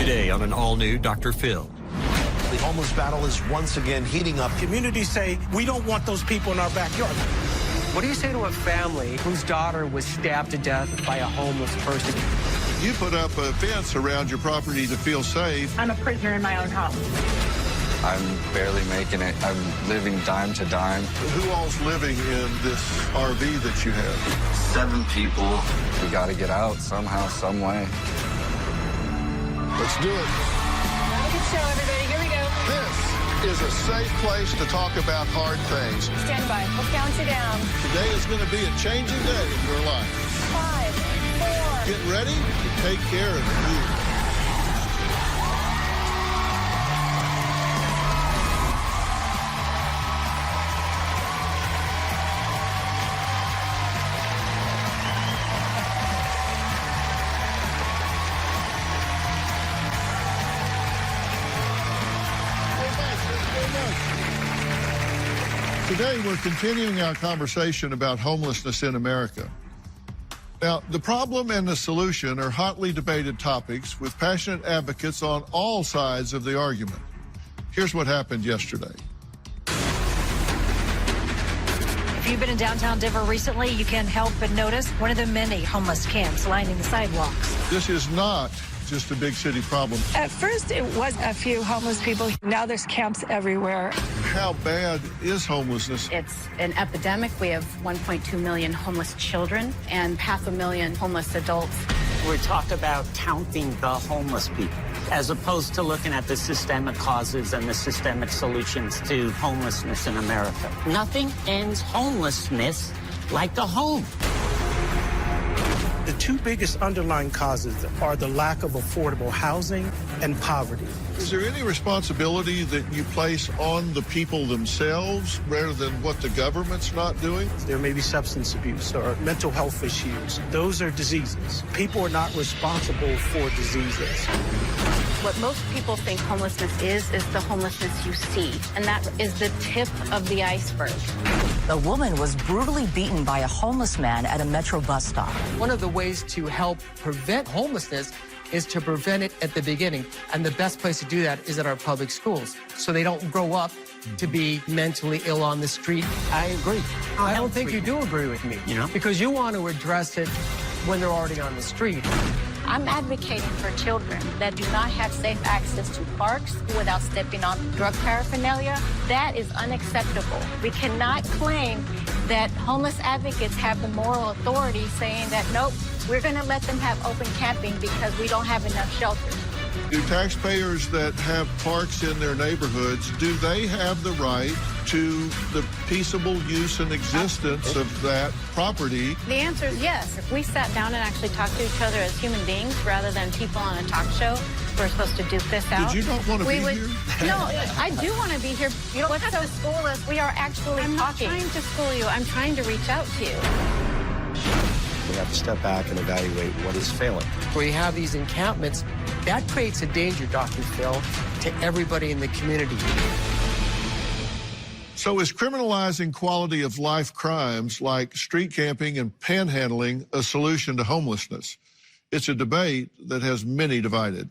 Today on an all-new Dr. Phil. The homeless battle is once again heating up. Communities say, we don't want those people in our backyard. What do you say to a family whose daughter was stabbed to death by a homeless person? You put up a fence around your property to feel safe. I'm a prisoner in my own house. I'm barely making it. I'm living dime to dime. Who all's living in this RV that you have? 7 people. We got to get out somehow, some way. Let's do it. Have a good show, everybody. Here we go. This is a safe place to talk about hard things. Stand by. We'll count you down. Today is going to be a changing day in your life. 5, 4. Get ready to take care of you. Today, we're continuing our conversation about homelessness in America. Now, the problem and the solution are hotly debated topics with passionate advocates on all sides of the argument. Here's what happened yesterday. If you've been in downtown Denver recently, you can't help but notice one of the many homeless camps lining the sidewalks. This is not just a big city problem. At first, it was a few homeless people. Now there's camps everywhere. How bad is homelessness? It's an epidemic. We have 1.2 million homeless children and 500,000 homeless adults. We talk about counting the homeless people as opposed to looking at the systemic causes and the systemic solutions to homelessness in America. Nothing ends homelessness like the home. The two biggest underlying causes are the lack of affordable housing and poverty. Is there any responsibility that you place on the people themselves rather than what the government's not doing? There may be substance abuse or mental health issues. Those are diseases. People are not responsible for diseases. What most people think homelessness is the homelessness you see, and that is the tip of the iceberg. A woman was brutally beaten by a homeless man at a Metro bus stop. One of the ways to help prevent homelessness is to prevent it at the beginning. And the best place to do that is at our public schools, so they don't grow up to be mentally ill on the street. I agree. I don't think you do agree with me, because you want to address it when they're already on the street. I'm advocating for children that do not have safe access to parks without stepping on drug paraphernalia. That is unacceptable. We cannot claim that homeless advocates have the moral authority saying that, nope, we're going to let them have open camping because we don't have enough shelters. Do taxpayers that have parks in their neighborhoods, do they have the right to the peaceable use and existence of that property? The answer is yes. If we sat down and actually talked to each other as human beings rather than people on a talk show, we're supposed to duke this out. Did you not want to be here? No, I do want to be here. You don't have to school us. We are actually talking. I'm not trying to school you. I'm trying to reach out to you. We have to step back and evaluate what is failing. Where you have these encampments, that creates a danger, Dr. Phil, to everybody in the community. So is criminalizing quality of life crimes like street camping and panhandling a solution to homelessness? It's a debate that has many divided.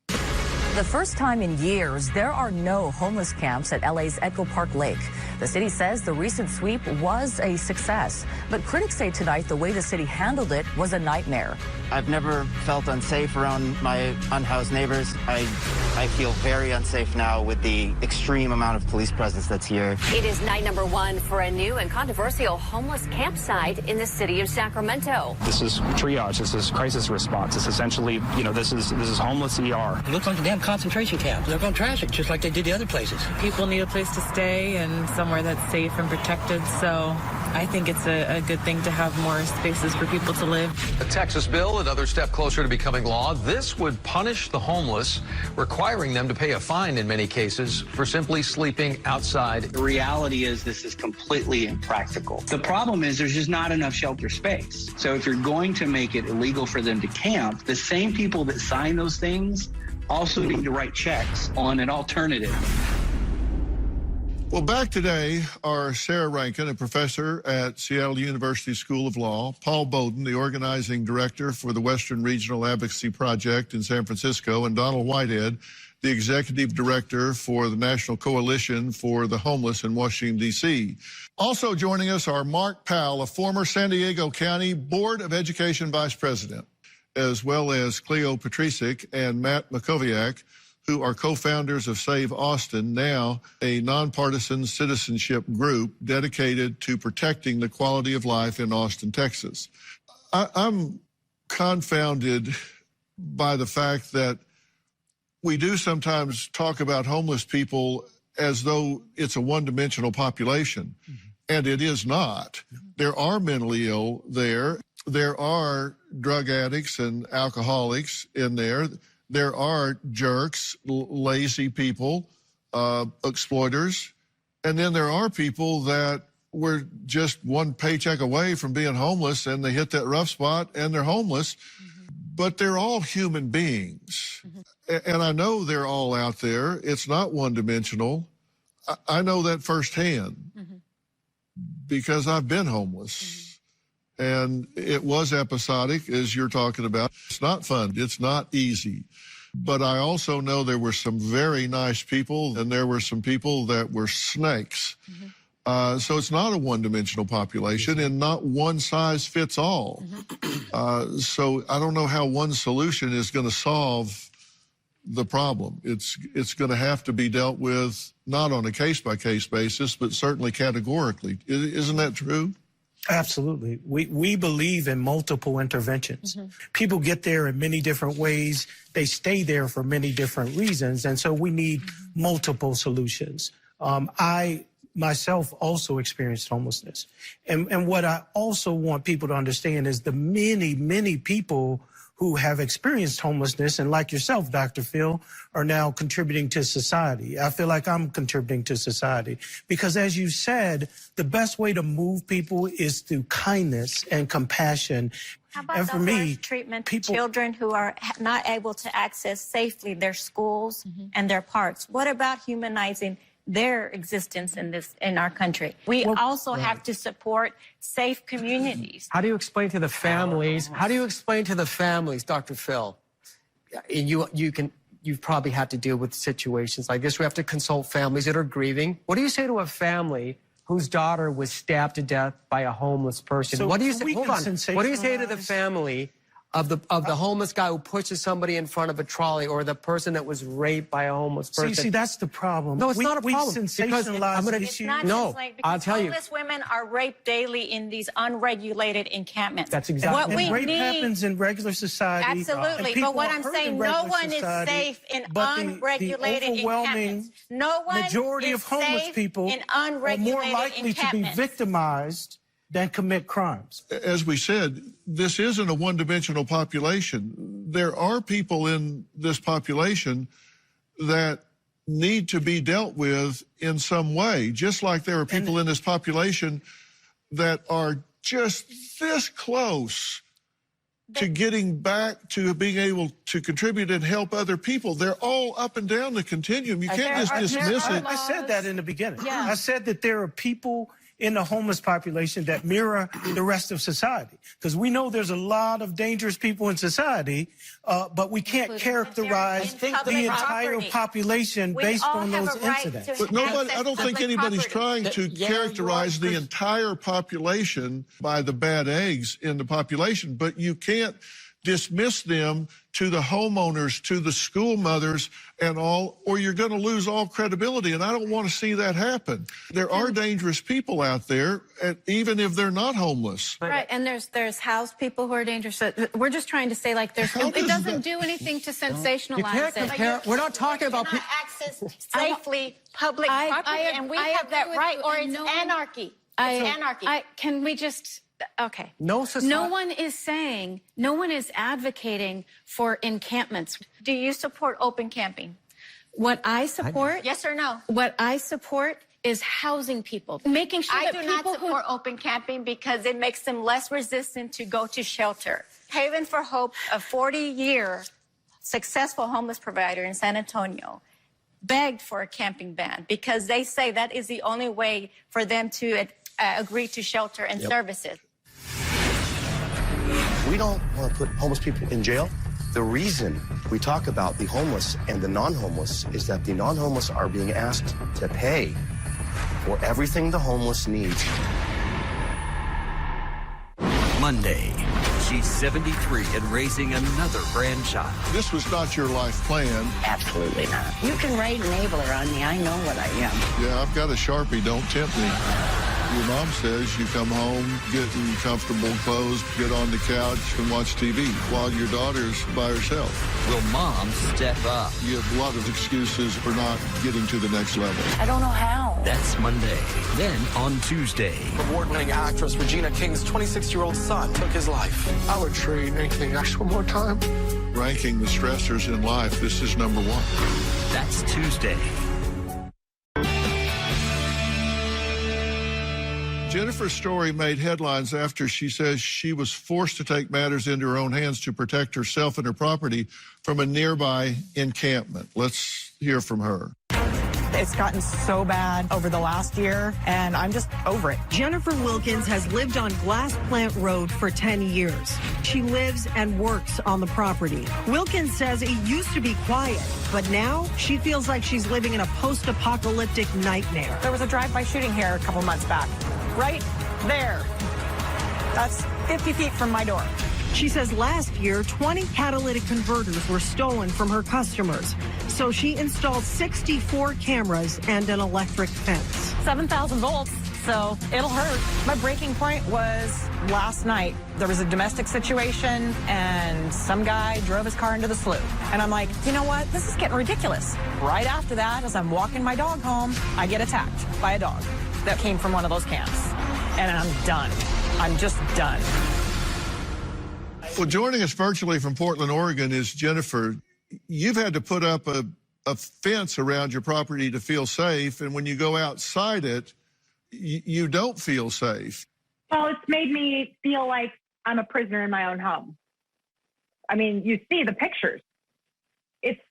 The first time in years, there are no homeless camps at LA's Echo Park Lake. The city says the recent sweep was a success, but critics say tonight the way the city handled it was a nightmare. I've never felt unsafe around my unhoused neighbors. I feel very unsafe now with the extreme amount of police presence that's here. It is night number 1 for a new and controversial homeless campsite in the city of Sacramento. This is triage. This is crisis response. It's essentially, this is homeless ER. It looks like a damn concentration camp. They're going to trash it just like they did the other places. People need a place to stay and somewhere that's safe and protected, so I think it's a good thing to have more spaces for people to live. A Texas bill, another step closer to becoming law. This would punish the homeless, requiring them to pay a fine in many cases for simply sleeping outside. The reality is this is completely impractical. The problem is there's just not enough shelter space. So if you're going to make it illegal for them to camp, the same people that sign those things also need to write checks on an alternative. Well, back today are Sarah Rankin, a professor at Seattle University School of Law, Paul Bowden, the organizing director for the Western Regional Advocacy Project in San Francisco, and Donald Whitehead, the executive director for the National Coalition for the Homeless in Washington, D.C. Also joining us are Mark Powell, a former San Diego County Board of Education vice president, as well as Cleo Petrisic and Matt Makoviak, who are co-founders of Save Austin, now a nonpartisan citizenship group dedicated to protecting the quality of life in Austin, Texas. I'm confounded by the fact that we do sometimes talk about homeless people as though it's a one-dimensional population, and it is not. There are mentally ill there. There are drug addicts and alcoholics in there. There are jerks, lazy people, exploiters, and then there are people that were just one paycheck away from being homeless, and they hit that rough spot and they're homeless, but they're all human beings. And I know they're all out there. It's not one-dimensional. I know that firsthand because I've been homeless. And it was episodic, as you're talking about. It's not fun. It's not easy. But I also know there were some very nice people, and there were some people that were snakes. So it's not a one-dimensional population, and not one size fits all. So I don't know how one solution is going to solve the problem. It's going to have to be dealt with not on a case-by-case basis, but certainly categorically. Isn't that true? Absolutely. We believe in multiple interventions. People get there in many different ways. They stay there for many different reasons. And so we need multiple solutions. I myself also experienced homelessness. And what I also want people to understand is the many, many people who have experienced homelessness, and like yourself, Dr. Phil, are now contributing to society. I feel like I'm contributing to society because, as you said, the best way to move people is through kindness and compassion. How about and for the me, harsh treatment to children who are not able to access safely their schools and their parks? What about humanizing their existence in our country? We also have to support safe communities. How do you explain to the families? How do you explain to the families, Dr. Phil? And you've probably had to deal with situations like this. We have to consult families that are grieving. What do you say to a family whose daughter was stabbed to death by a homeless person? So what do you say? hold on. What do you say to the family of the homeless guy who pushes somebody in front of a trolley, or the person that was raped by a homeless person? See, that's the problem. No, it's not a problem. We sensationalize It's not No, just like, I'll because tell you. homeless women are raped daily in these unregulated encampments. That's exactly what we rape need. happens in regular society. Absolutely, but what I'm saying, no one is safe in unregulated encampments. No one majority is of homeless safe people in are unregulated more likely to be encampments. victimized than commit crimes. As we said, this isn't a one-dimensional population. There are people in this population that need to be dealt with in some way, just like there are people in this population that are just this close to getting back to being able to contribute and help other people. They're all up and down the continuum. You can't just dismiss it. I said that in the beginning. I said that there are people in the homeless population that mirror the rest of society. Because we know there's a lot of dangerous people in society, but we can't characterize the entire population based on those incidents. But nobody, I don't think anybody's trying to characterize the entire population by the bad eggs in the population, but you can't dismiss them to the homeowners, to the school mothers and all, or you're going to lose all credibility. And I don't want to see that happen. There are dangerous people out there, even if they're not homeless. Right, and there's house people who are dangerous. We're just trying to say, like, it doesn't do anything to sensationalize you can't compare. it. We're not talking about people. Access safely public property, and we have that right, or it's anarchy. It's anarchy. Can we just... Okay. No one is saying, no one is advocating for encampments. Do you support open camping? What I support... Yes or no? What I support is housing people, making sure that I do people not support open camping because it makes them less resistant to go to shelter. Haven for Hope, a 40-year successful homeless provider in San Antonio, begged for a camping ban because they say that is the only way for them to agree to shelter and services. We don't want to put homeless people in jail. The reason we talk about the homeless and the non-homeless is that the non-homeless are being asked to pay for everything the homeless needs. Monday, she's 73 and raising another grandchild. This was not your life plan. Absolutely not. You can write enabler on me. I know what I am. Yeah, I've got a Sharpie. Don't tempt me. Your mom says you come home, get in comfortable clothes, get on the couch and watch TV while your daughter's by herself. Will mom step up? You have a lot of excuses for not getting to the next level. I don't know how. That's Monday. Then on Tuesday. Award-winning actress Regina King's 26-year-old son took his life. I would trade anything extra one more time. Ranking the stressors in life, this is number one. That's Tuesday. Jennifer's story made headlines after she says she was forced to take matters into her own hands to protect herself and her property from a nearby encampment. Let's hear from her. It's gotten so bad over the last year, and I'm just over it. Jennifer Wilkins has lived on Glass Plant Road for 10 years. She lives and works on the property. Wilkins says it used to be quiet, but now she feels like she's living in a post-apocalyptic nightmare. There was a drive-by shooting here a couple months back. Right there. That's 50 feet from my door. She says last year, 20 catalytic converters were stolen from her customers. So she installed 64 cameras and an electric fence. 7,000 volts, so it'll hurt. My breaking point was last night. There was a domestic situation, and some guy drove his car into the slough. And I'm like, you know what? This is getting ridiculous. Right after that, as I'm walking my dog home, I get attacked by a dog that came from one of those camps. And I'm done. I'm just done. Well, joining us virtually from Portland, Oregon is Jennifer. You've had to put up a fence around your property to feel safe, and when you go outside it, you don't feel safe. Well, it's made me feel like I'm a prisoner in my own home. I mean, you see the pictures. It's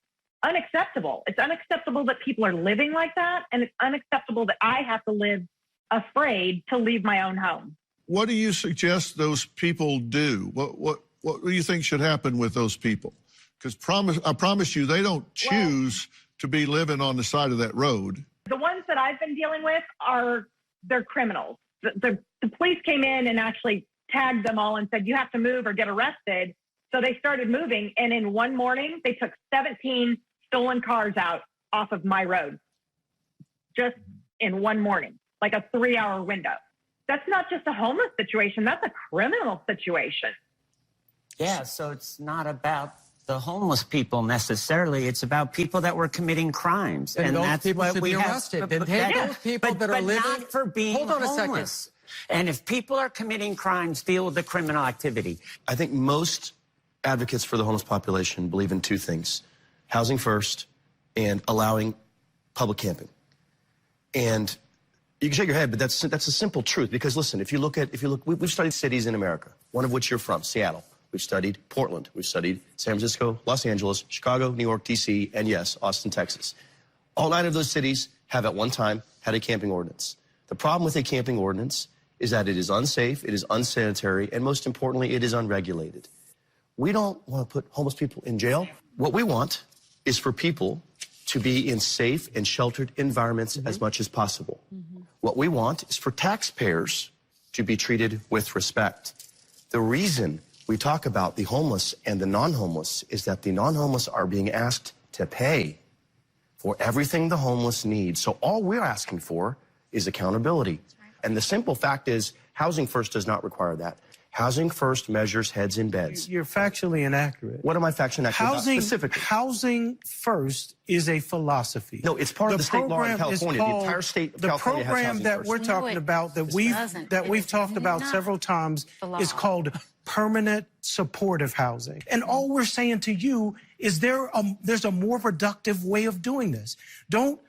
unacceptable. It's unacceptable that people are living like that, and it's unacceptable that I have to live afraid to leave my own home. What do you suggest those people do? What do you think should happen with those people? Because I promise you, they don't choose to be living on the side of that road. The ones that I've been dealing with they're criminals. The police came in and actually tagged them all and said, you have to move or get arrested. So they started moving, and in one morning, they took 17 stolen cars out off of my road. Just in one morning, like a 3-hour window. That's not just a homeless situation, that's a criminal situation. Yeah, so it's not about the homeless people necessarily. It's about people that were committing crimes. And those that's people what should we be have. arrested. Then take those people that are living... not for being Hold on homeless. a second. And if people are committing crimes, deal with the criminal activity. I think most advocates for the homeless population believe in two things: housing first and allowing public camping. And you can shake your head, but that's a simple truth. Because listen, we've studied cities in America, one of which you're from, Seattle. We've studied Portland. We've studied San Francisco, Los Angeles, Chicago, New York, D.C., and yes, Austin, Texas. All 9 of those cities have at one time had a camping ordinance. The problem with a camping ordinance is that it is unsafe, it is unsanitary, and most importantly, it is unregulated. We don't want to put homeless people in jail. What we want is for people to be in safe and sheltered environments as much as possible. What we want is for taxpayers to be treated with respect. The reason we talk about the homeless and the non-homeless is that the non-homeless are being asked to pay for everything the homeless need. So all we're asking for is accountability. And the simple fact is, Housing First does not require that. Housing First measures heads in beds. You're factually inaccurate. What am I factually inaccurate about specifically? Housing First is a philosophy. No, it's part of the state law in California. The entire state of California has Housing First. The program that we're talking about, that we've talked about several times, is called permanent supportive housing. And all we're saying to you is there's a more productive way of doing this. Don't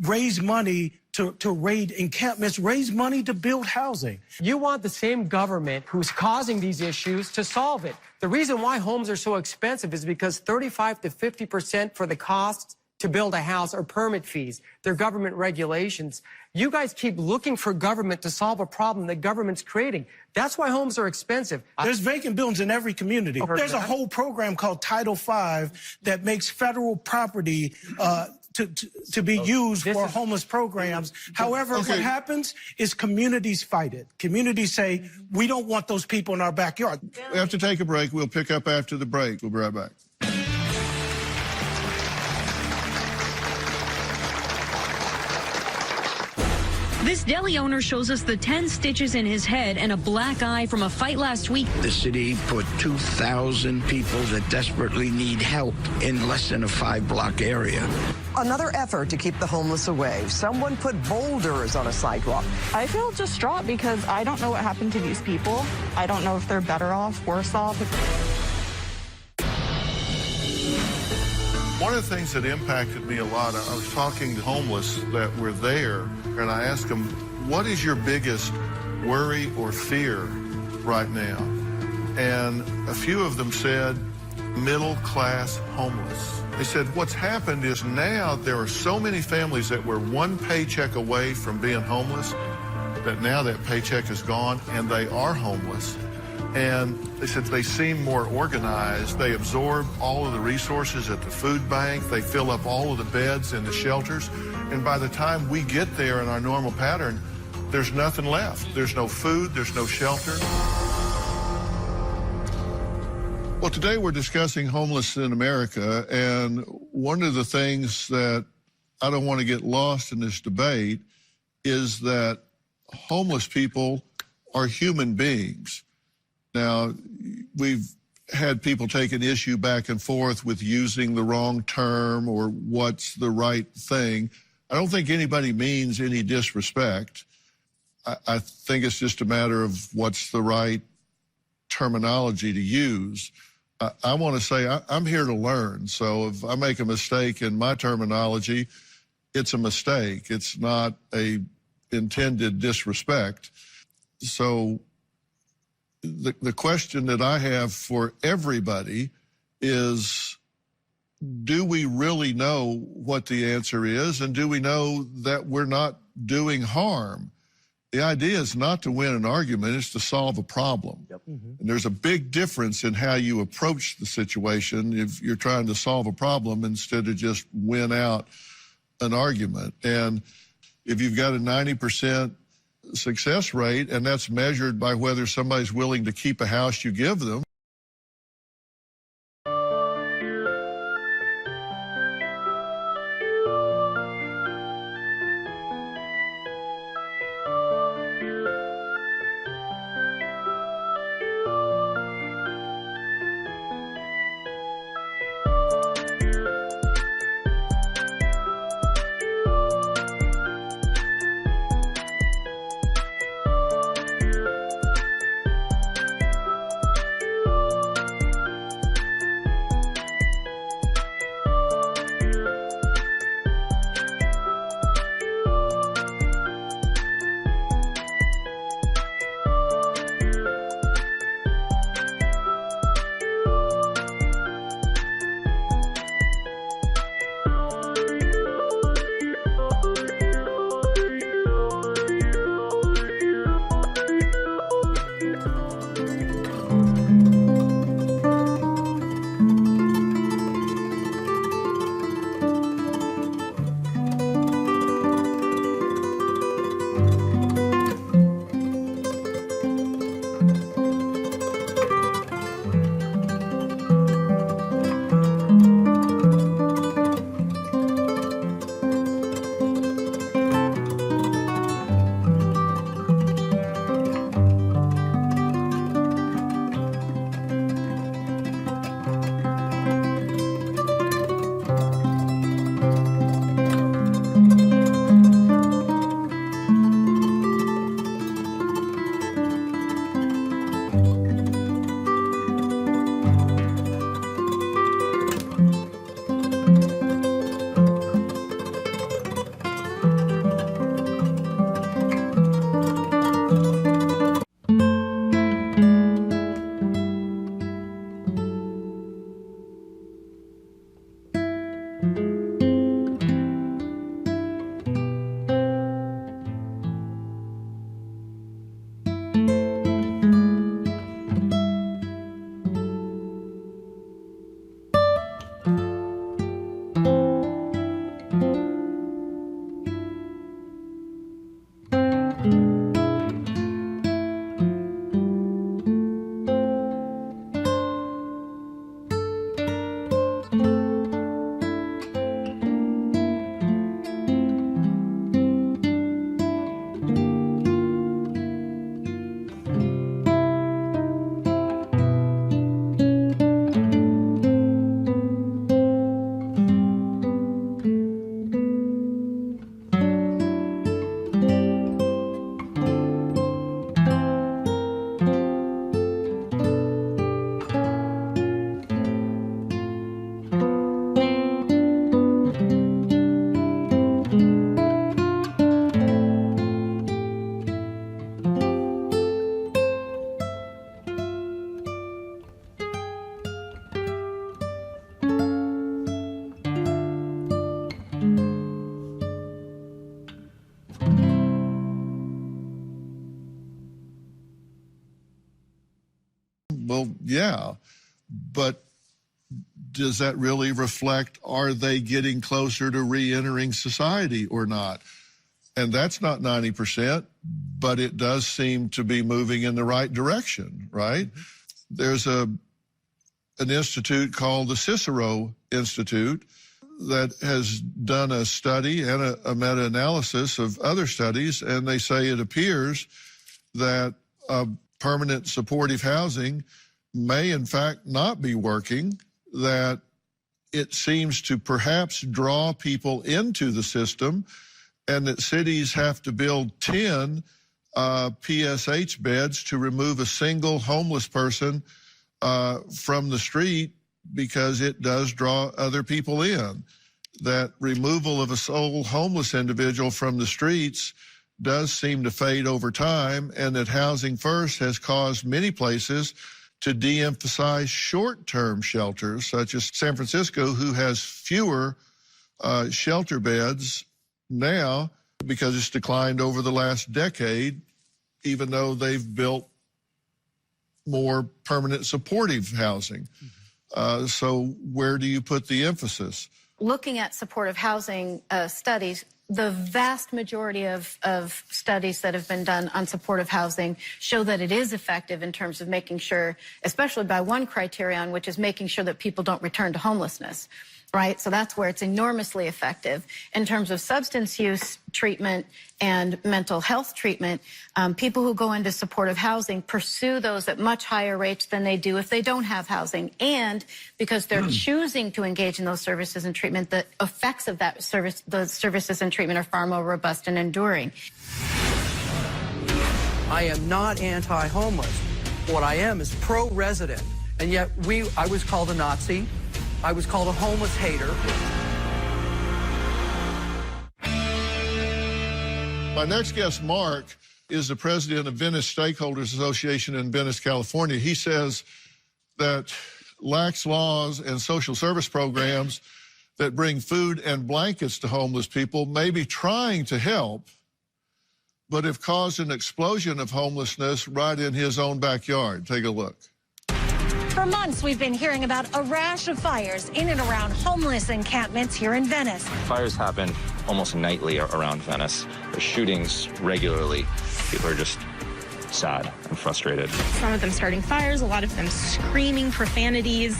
raise money to raid encampments, raise money to build housing. You want the same government who's causing these issues to solve it. The reason why homes are so expensive is because 35 to 50% for the costs to build a house or permit fees. They're government regulations. You guys keep looking for government to solve a problem that government's creating. That's why homes are expensive. There's vacant buildings in every community. There's a whole program called Title V that makes federal property to be used for homeless programs. However, what happens is communities fight it. Communities say, we don't want those people in our backyard. We have to take a break. We'll pick up after the break. We'll be right back. This deli owner shows us the 10 stitches in his head and a black eye from a fight last week. The city put 2,000 people that desperately need help in less than a 5-block area. Another effort to keep the homeless away. Someone put boulders on a sidewalk. I feel distraught because I don't know what happened to these people. I don't know if they're better off, worse off. One of the things that impacted me a lot, I was talking to homeless that were there, and I asked them, what is your biggest worry or fear right now? And a few of them said, middle-class homeless. They said, what's happened is now there are so many families that were one paycheck away from being homeless, that now that paycheck is gone and they are homeless. And they said they seem more organized. They absorb all of the resources at the food bank. They fill up all of the beds in the shelters. And by the time we get there in our normal pattern, there's nothing left. There's no food, there's no shelter. Well, today we're discussing homelessness in America, and one of the things that I don't want to get lost in this debate is that homeless people are human beings. Now, we've had people take an issue back and forth with using the wrong term or what's the right thing. I don't think anybody means any disrespect. I think it's just a matter of what's the right terminology to use. I want to say I'm here to learn. So if I make a mistake in my terminology, it's a mistake. It's not a intended disrespect. So the question that I have for everybody is, do we really know what the answer is? And do we know that we're not doing harm? The idea is not to win an argument, it's to solve a problem. And there's a big difference in how you approach the situation if you're trying to solve a problem instead of just win out an argument. And if you've got a 90% success rate, and that's measured by whether somebody's willing to keep a house you give them. Well, yeah, but does that really reflect, are they getting closer to re-entering society or not? And that's not 90%, but it does seem to be moving in the right direction, right? There's an institute called the Cicero Institute that has done a study and a meta-analysis of other studies, and they say it appears that permanent supportive housing may in fact not be working, that it seems to perhaps draw people into the system, and that cities have to build 10 PSH beds to remove a single homeless person from the street, because it does draw other people in. That removal of a sole homeless individual from the streets does seem to fade over time, and that Housing First has caused many places to de-emphasize short-term shelters, such as San Francisco, who has fewer shelter beds now because it's declined over the last decade, even though they've built more permanent supportive housing. So where do you put the emphasis? Looking at supportive housing studies, the vast majority of studies that have been done on supportive housing show that it is effective in terms of making sure, especially by one criterion, which is making sure that people don't return to homelessness, right? So that's where it's enormously effective. In terms of substance use treatment and mental health treatment, people who go into supportive housing pursue those at much higher rates than they do if they don't have housing. And because they're choosing to engage in those services and treatment, the effects of that service, those services and treatment are far more robust and enduring. I am not anti-homeless. What I am is pro-resident. And yet I was called a Nazi. I was called a homeless hater. My next guest, Mark, is the president of Venice Stakeholders Association in Venice, California. He says that lax laws and social service programs that bring food and blankets to homeless people may be trying to help, but have caused an explosion of homelessness right in his own backyard. Take a look. For months, we've been hearing about a rash of fires in and around homeless encampments here in Venice. Fires happen almost nightly around Venice. There's shootings regularly. People are just sad and frustrated. Some of them starting fires, a lot of them screaming profanities,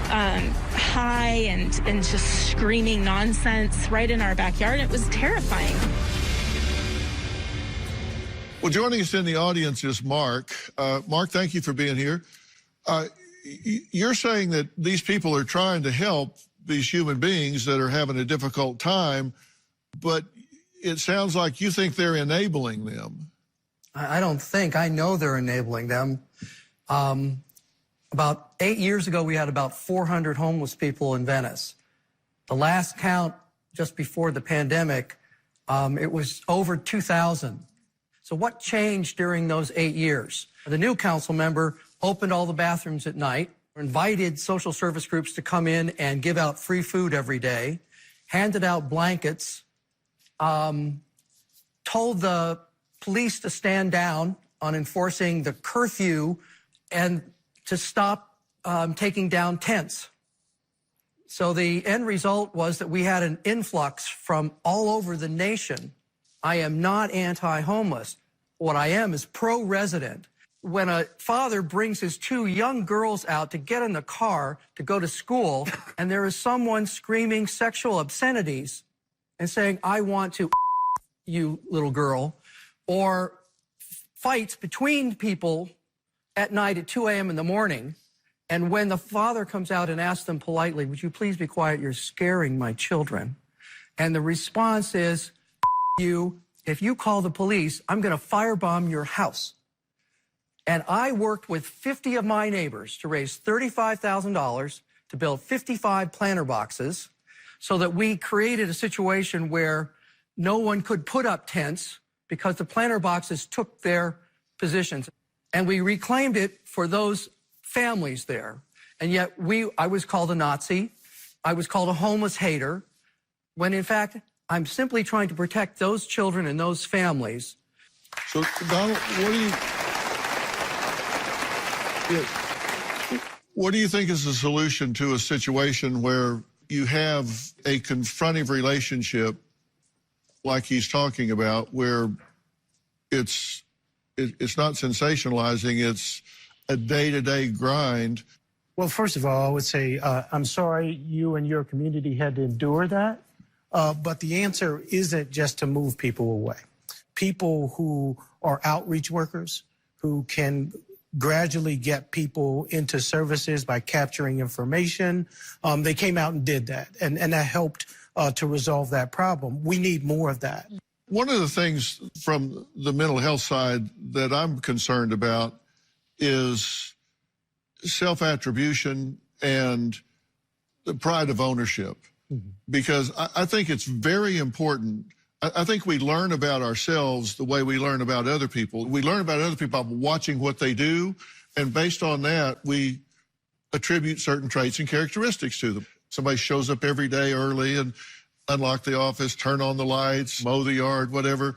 high and just screaming nonsense right in our backyard. It was terrifying. Well, joining us in the audience is Mark. Mark, thank you for being here. You're saying that these people are trying to help these human beings that are having a difficult time, but it sounds like you think they're enabling them. I don't think. I know they're enabling them. About 8 years ago, we had about 400 homeless people in Venice. The last count, just before the pandemic, it was over 2,000. So what changed during those 8 years? The new council member opened all the bathrooms at night, invited social service groups to come in and give out free food every day, handed out blankets, told the police to stand down on enforcing the curfew and to stop taking down tents. So the end result was that we had an influx from all over the nation. I am not anti-homeless. What I am is pro-resident. When a father brings his 2 young girls out to get in the car to go to school, and there is someone screaming sexual obscenities and saying, I want to you, little girl, or fights between people at night at 2 a.m. in the morning, and when the father comes out and asks them politely, would you please be quiet, you're scaring my children, and the response is, you, if you call the police, I'm going to firebomb your house. And I worked with 50 of my neighbors to raise $35,000 to build 55 planter boxes so that we created a situation where no one could put up tents because the planter boxes took their positions. And we reclaimed it for those families there. And yet I was called a Nazi. I was called a homeless hater, when in fact, I'm simply trying to protect those children and those families. So, Donald, what do you... What do you think is the solution to a situation where you have a confrontive relationship like he's talking about, where it's not sensationalizing, it's a day-to-day grind? Well, first of all, I would say I'm sorry you and your community had to endure that, but the answer isn't just to move people away. People who are outreach workers, who can gradually get people into services by capturing information, they came out and did that, and that helped to resolve that problem. We need more of that. One of the things from the mental health side that I'm concerned about is self-attribution and the pride of ownership. Because I think it's very important. I think we learn about ourselves the way we learn about other people. We learn about other people by watching what they do, and based on that, we attribute certain traits and characteristics to them. Somebody shows up every day early and unlock the office, turn on the lights, mow the yard, whatever.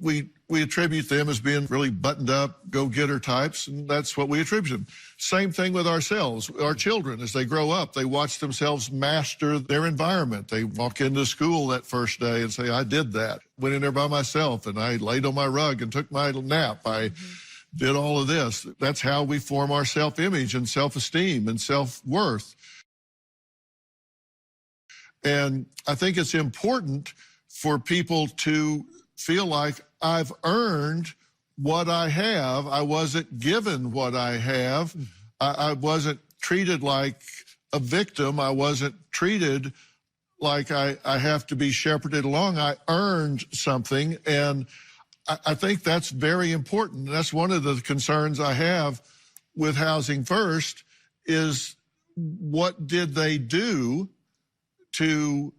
We attribute them as being really buttoned up, go-getter types, and that's what we attribute them. Same thing with ourselves. Our children, as they grow up, they watch themselves master their environment. They walk into school that first day and say, I did that. Went in there by myself, and I laid on my rug and took my nap. I did all of this. That's how we form our self-image and self-esteem and self-worth. And I think it's important for people to feel like I've earned what I have. I wasn't given what I have. I wasn't treated like a victim. I wasn't treated like I have to be shepherded along. I earned something, and I think that's very important. That's one of the concerns I have with Housing First is what did they do to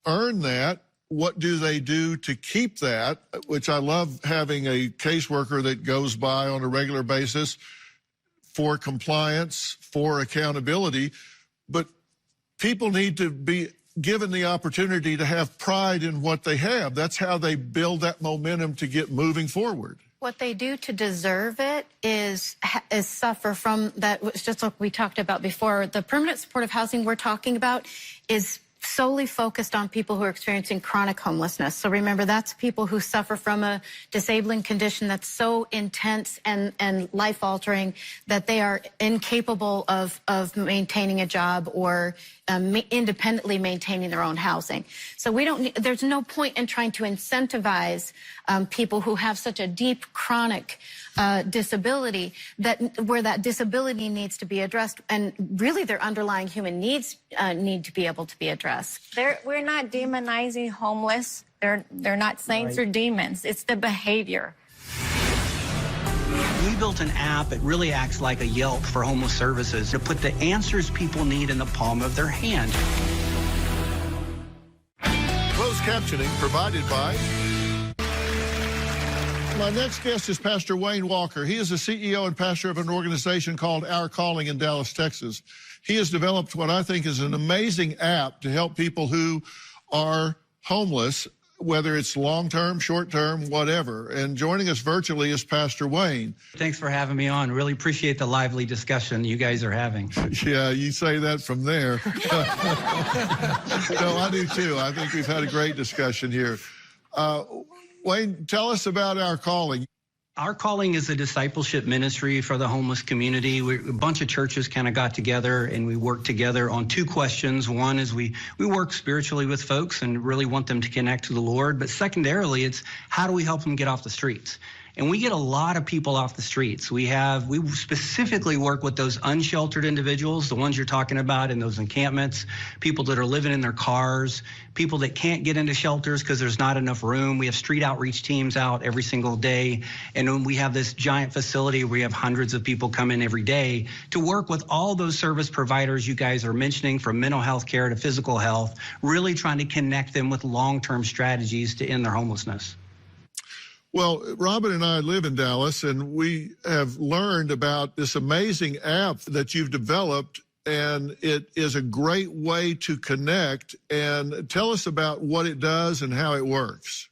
earn that? What do they do to keep that? Which I love having a caseworker that goes by on a regular basis for compliance, for accountability. But people need to be given the opportunity to have pride in what they have. That's how they build that momentum to get moving forward. What they do to deserve it is suffer from that. It's just like we talked about before. The permanent supportive housing we're talking about is solely focused on people who are experiencing chronic homelessness. So remember, that's people who suffer from a disabling condition that's so intense and life-altering that they are incapable of maintaining a job or independently maintaining their own housing. So we don't. There's no point in trying to incentivize people who have such a deep chronic disability where that disability needs to be addressed, and really their underlying human needs need to be able to be addressed. We're not demonizing homeless. They're not saints or demons. It's the behavior. We built an app that really acts like a Yelp for homeless services to put the answers people need in the palm of their hand. Closed captioning provided by... My next guest is Pastor Wayne Walker. He is the CEO and pastor of an organization called Our Calling in Dallas, Texas. He has developed what I think is an amazing app to help people who are homeless, whether it's long-term, short-term, whatever. And joining us virtually is Pastor Wayne. Thanks for having me on. Really appreciate the lively discussion you guys are having. Yeah, you say that from there. No, I do too. I think we've had a great discussion here. Wayne, tell us about Our Calling. Our Calling is a discipleship ministry for the homeless community. A bunch of churches kind of got together and we worked together on two questions. One is we work spiritually with folks and really want them to connect to the Lord. But secondarily, it's how do we help them get off the streets? And we get a lot of people off the streets. We specifically work with those unsheltered individuals, the ones you're talking about in those encampments, people that are living in their cars, people that can't get into shelters because there's not enough room. We have street outreach teams out every single day. And then we have this giant facility where we have hundreds of people come in every day to work with all those service providers you guys are mentioning, from mental health care to physical health, really trying to connect them with long-term strategies to end their homelessness. Well, Robin and I live in Dallas, and we have learned about this amazing app that you've developed, and it is a great way to connect. And tell us about what it does and how it works.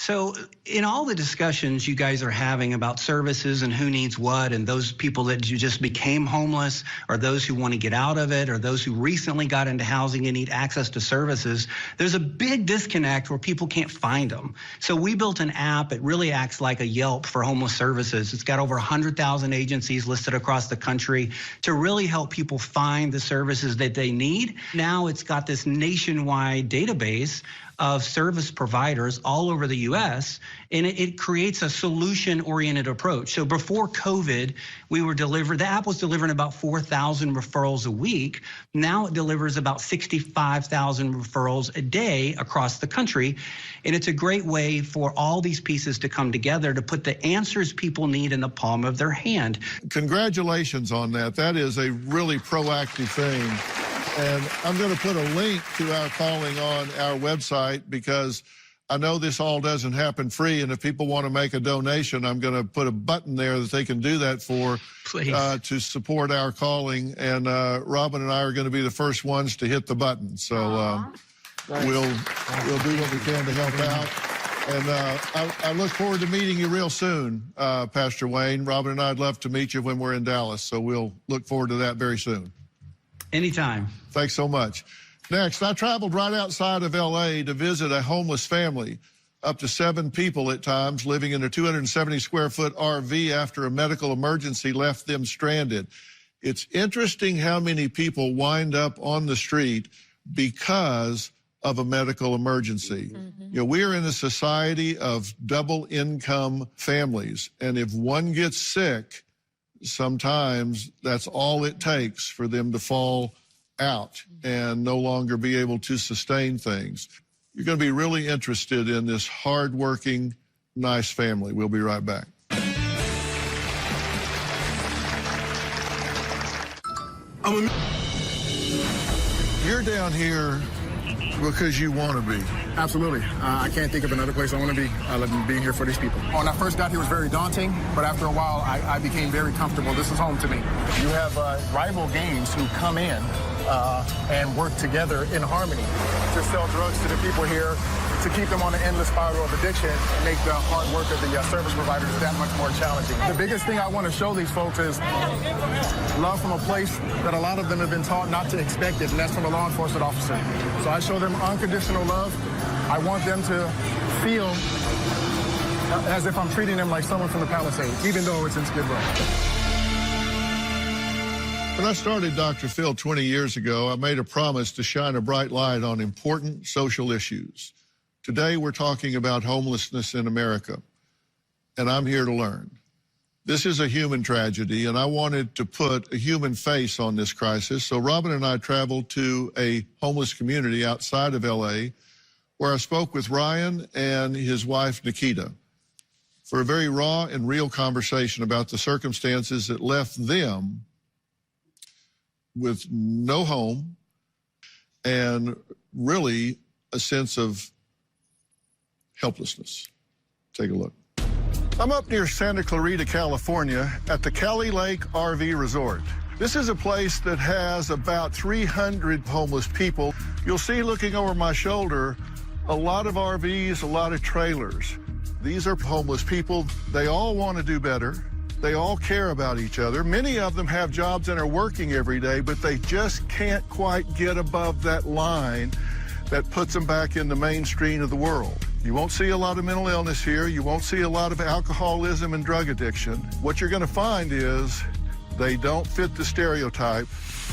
So in all the discussions you guys are having about services and who needs what, and those people that you just became homeless, or those who want to get out of it, or those who recently got into housing and need access to services, there's a big disconnect where people can't find them. So we built an app. It really acts like a Yelp for homeless services. It's got over 100,000 agencies listed across the country to really help people find the services that they need. Now it's got this nationwide database of service providers all over the U.S., and it creates a solution-oriented approach. So before COVID, the app was delivering about 4,000 referrals a week. Now it delivers about 65,000 referrals a day across the country, and it's a great way for all these pieces to come together to put the answers people need in the palm of their hand. Congratulations on that. That is a really proactive thing. And I'm going to put a link to our calling on our website, because I know this all doesn't happen free, and if people want to make a donation, I'm going to put a button there that they can do that for, to support our calling. And Robin and I are going to be the first ones to hit the button. So we'll do what we can to help out. And I look forward to meeting you real soon, Pastor Wayne. Robin and I'd love to meet you when we're in Dallas, so we'll look forward to that very soon. Anytime. Thanks so much. Next, I traveled right outside of L.A. to visit a homeless family, up to 7 people at times, living in a 270-square-foot RV after a medical emergency left them stranded. It's interesting how many people wind up on the street because of a medical emergency. You know, we are in a society of double-income families, and if one gets sick, sometimes that's all it takes for them to fall out and no longer be able to sustain things. You're going to be really interested in this hardworking, nice family. We'll be right back. You're down here because you want to be. Absolutely. I can't think of another place I want to be other than being here for these people. When I first got here, it was very daunting, but after a while, I became very comfortable. This is home to me. You have rival gangs who come in and work together in harmony to sell drugs to the people here, to keep them on an endless spiral of addiction and make the hard work of the service providers that much more challenging. The biggest thing I want to show these folks is love from a place that a lot of them have been taught not to expect it, and that's from a law enforcement officer. So I show them unconditional love. I want them to feel as if I'm treating them like someone from the Palisades, even though it's in Skid Row. When I started Dr. Phil 20 years ago, I made a promise to shine a bright light on important social issues. Today, we're talking about homelessness in America, and I'm here to learn. This is a human tragedy, and I wanted to put a human face on this crisis, so Robin and I traveled to a homeless community outside of L.A., where I spoke with Ryan and his wife, Nikita, for a very raw and real conversation about the circumstances that left them with no home and really a sense of helplessness. Take a look. I'm up near Santa Clarita, California, at the Cali Lake RV Resort. This is a place that has about 300 homeless people. You'll see, looking over my shoulder, a lot of RVs, a lot of trailers. These are homeless people. They all want to do better. They all care about each other. Many of them have jobs and are working every day, but they just can't quite get above that line that puts them back in the mainstream of the world. You won't see a lot of mental illness here. You won't see a lot of alcoholism and drug addiction. What you're going to find is they don't fit the stereotype.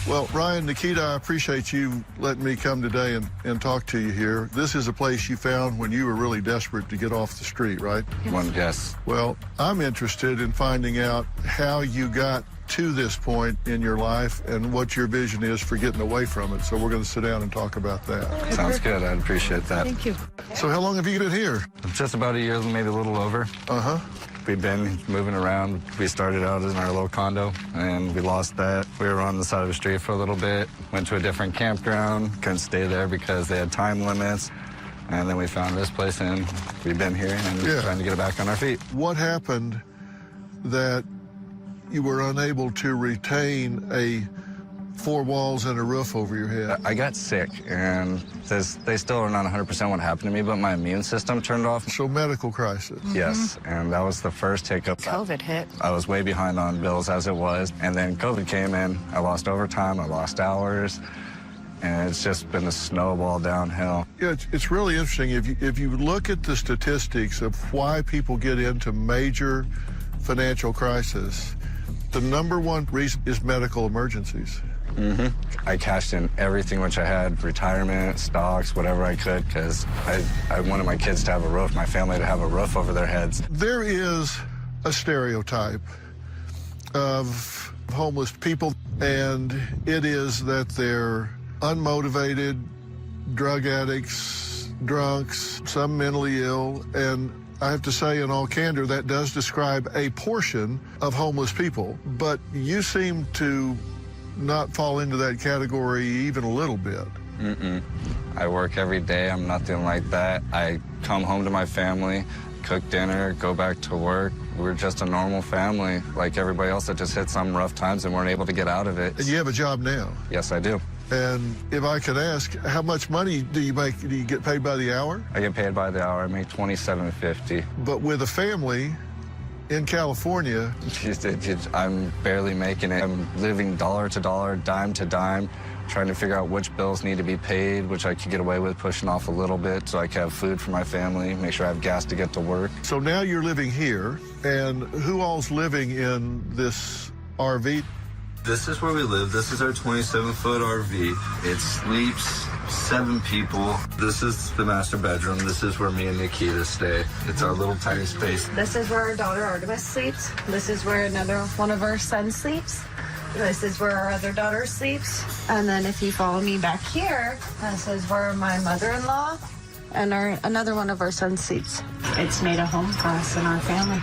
Well, Ryan, Nikita, I appreciate you letting me come today and talk to you here. This is a place you found when you were really desperate to get off the street, right? One guess. Well, I'm interested in finding out how you got to this point in your life and what your vision is for getting away from it. So we're going to sit down and talk about that. Sounds good. I'd appreciate that. Thank you. So how long have you been here? Just about a year, maybe a little over. Uh-huh. We've been moving around. We started out in our little condo, and we lost that. We were on the side of the street for a little bit, went to a different campground, couldn't stay there because they had time limits, and then we found this place, and we've been here and trying to get back on our feet. What happened that you were unable to retain a 4 walls and a roof over your head? I got sick, and they still are not 100% what happened to me, but my immune system turned off. So medical crisis. Yes, and that was the first hiccup. COVID hit. I was way behind on bills as it was, and then COVID came in. I lost overtime, I lost hours, and it's just been a snowball downhill. Yeah, it's really interesting. If you look at the statistics of why people get into major financial crisis, the #1 reason is medical emergencies. I cashed in everything which I had, retirement, stocks, whatever I could, because I wanted my kids to have a roof, my family to have a roof over their heads. There is a stereotype of homeless people, and it is that they're unmotivated, drug addicts, drunks, some mentally ill, and I have to say in all candor that does describe a portion of homeless people, but you seem to not fall into that category even a little bit. I work every day. I'm nothing like that. I come home to my family, cook dinner, go back to work. We're just a normal family like everybody else that just hit some rough times and weren't able to get out of it. And you have a job now? Yes, I do. And if I could ask, how much money do you make? Do you get paid by the hour? I get paid by the hour. I make $27.50. But with a family in California, I'm barely making it. I'm living dollar to dollar, dime to dime, trying to figure out which bills need to be paid, which I could get away with pushing off a little bit so I can have food for my family, make sure I have gas to get to work. So now you're living here, and who all's living in this RV? This is where we live. This is our 27-foot RV. It sleeps 7 people. This is the master bedroom. This is where me and Nikita stay. It's our little tiny space. This is where our daughter Artemis sleeps. This is where another one of our sons sleeps. This is where our other daughter sleeps. And then if you follow me back here, this is where my mother-in-law and another one of our sons sleeps. It's made a home for us and our family.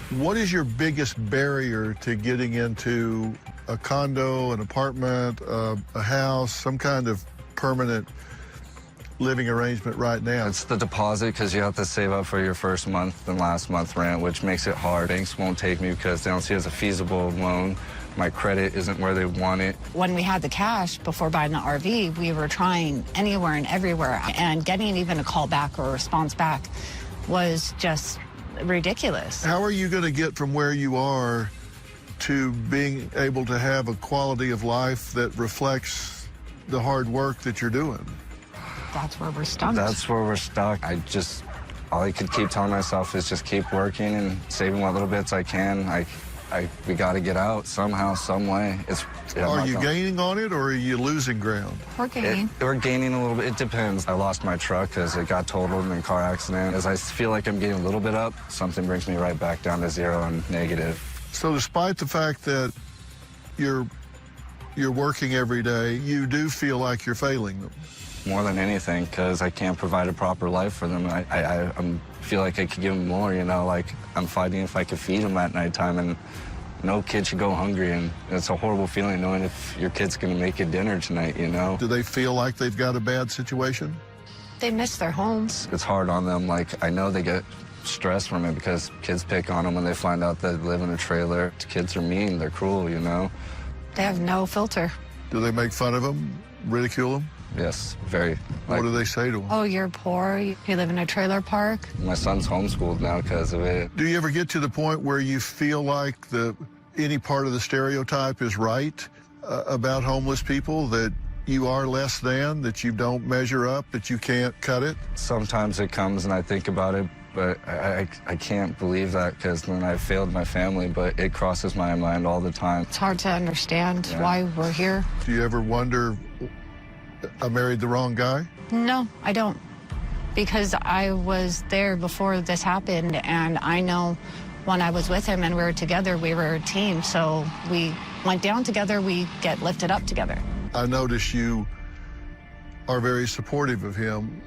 What is your biggest barrier to getting into a condo, an apartment, a house, some kind of permanent living arrangement right now? It's the deposit, because you have to save up for your first month and last month rent, which makes it hard. Banks won't take me because they don't see it as a feasible loan. My credit isn't where they want it. When we had the cash before buying the RV, we were trying anywhere and everywhere, and getting even a call back or a response back was just ridiculous. How are you going to get from where you are to being able to have a quality of life that reflects the hard work that you're doing? That's where we're stuck. That's where we're stuck. All I could keep telling myself is just keep working and saving what little bits I can. We got to get out somehow, some way. Are you gaining on it, or are you losing ground? We're gaining. We're gaining a little bit. It depends. I lost my truck because it got totaled in a car accident. As I feel like I'm getting a little bit up, something brings me right back down to zero and negative. So despite the fact that you're working every day, you do feel like you're failing them? More than anything, because I can't provide a proper life for them. I feel like I could give them more, you know, like I'm fighting if I could feed them at nighttime, and no kid should go hungry, and it's a horrible feeling knowing if your kid's gonna make you dinner tonight, you know? Do they feel like they've got a bad situation? They miss their homes. It's hard on them. Like, I know they get stressed from it because kids pick on them when they find out they live in a trailer. Kids are mean, they're cruel, you know? They have no filter. Do they make fun of them, ridicule them? Yes, very. What do they say to them? Oh, you're poor, you live in a trailer park. My son's homeschooled now because of it. Do you ever get to the point where you feel like any part of the stereotype is right about homeless people, that you are less than, that you don't measure up, that you can't cut it? Sometimes it comes and I think about it, but I can't believe that because then I failed my family, but it crosses my mind all the time. It's hard to understand why we're here. Do you ever wonder, I married the wrong guy? No, I don't. Because I was there before this happened, and I know when I was with him and we were together, we were a team. So we went down together, we get lifted up together. I notice you are very supportive of him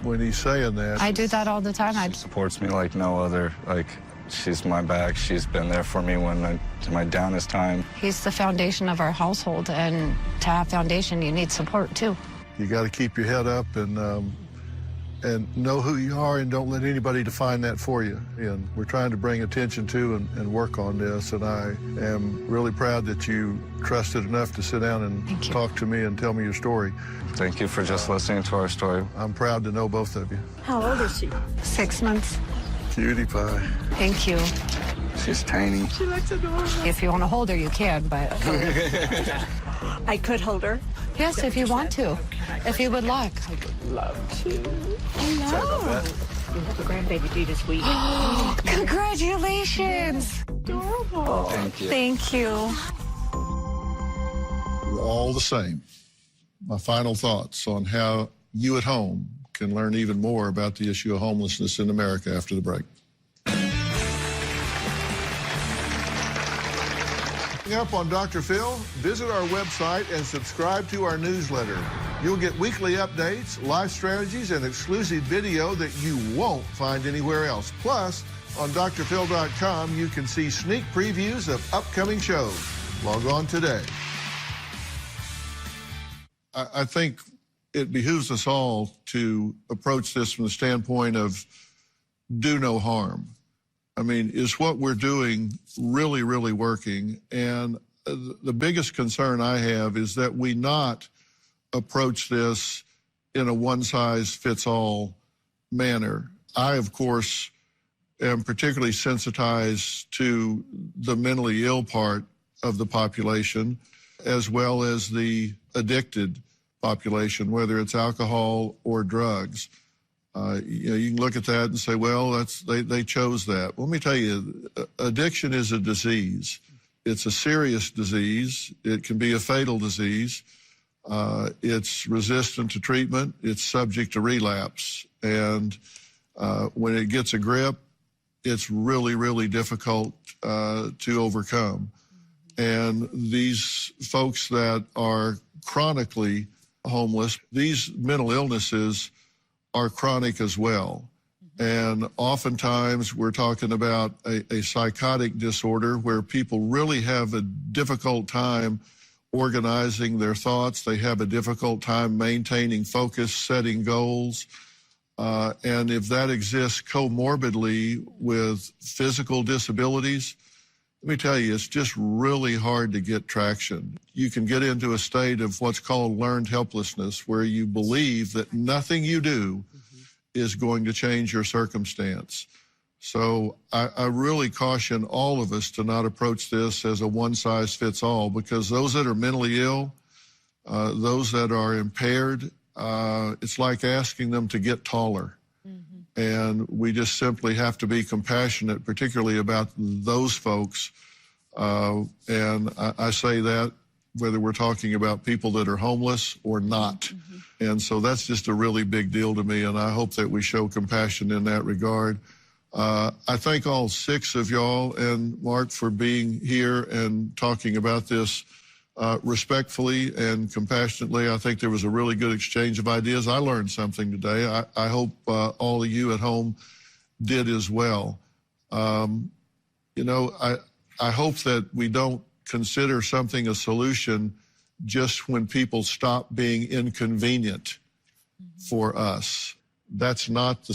when he's saying that. I do that all the time. She supports me like no other. Like, she's my back. She's been there for me when to my downest time. He's the foundation of our household, and to have foundation, you need support too. You got to keep your head up and and know who you are, and don't let anybody define that for you. And we're trying to bring attention to and work on this, and I am really proud that you trusted enough to sit down and talk to me and tell me your story. Thank you for just listening to our story. I'm proud to know both of you. How old is she? 6 months. Cutie pie. Thank you. She's tiny. She looks adorable. If you want to hold her, you can, but... I could hold her. Yes, if you want to. If you would like. I would love to. Hello. You have a grandbaby due this week. Congratulations. Adorable. Thank you. Thank you. We're all the same. My final thoughts on how you at home can learn even more about the issue of homelessness in America after the break. Coming up on Dr. Phil, visit our website and subscribe to our newsletter. You'll get weekly updates, live strategies, and exclusive video that you won't find anywhere else. Plus, on drphil.com, you can see sneak previews of upcoming shows. Log on today. I think it behooves us all to approach this from the standpoint of do no harm. I mean, is what we're doing really, really working? And the biggest concern I have is that we not approach this in a one-size-fits-all manner. I, of course, am particularly sensitized to the mentally ill part of the population, as well as the addicted population, whether it's alcohol or drugs. You can look at that and say, well, they chose that. Let me tell you, addiction is a disease. It's a serious disease. It can be a fatal disease. It's resistant to treatment. It's subject to relapse. And when it gets a grip, it's really, really difficult to overcome. And these folks that are chronically homeless, these mental illnesses are chronic as well. And oftentimes we're talking about a psychotic disorder where people really have a difficult time organizing their thoughts. They have a difficult time maintaining focus, setting goals. And if that exists comorbidly with physical disabilities, let me tell you, it's just really hard to get traction. You can get into a state of what's called learned helplessness, where you believe that nothing you do is going to change your circumstance. So I really caution all of us to not approach this as a one-size-fits-all, because those that are mentally ill, those that are impaired, it's like asking them to get taller. And we just simply have to be compassionate, particularly about those folks. And I say that whether we're talking about people that are homeless or not. And so that's just a really big deal to me, and I hope that we show compassion in that regard. I thank all 6 of y'all and Mark for being here and talking about this respectfully and compassionately. I think there was a really good exchange of ideas. I learned something today. I hope all of you at home did as well. You know, I hope that we don't consider something a solution just when people stop being inconvenient for us. That's not the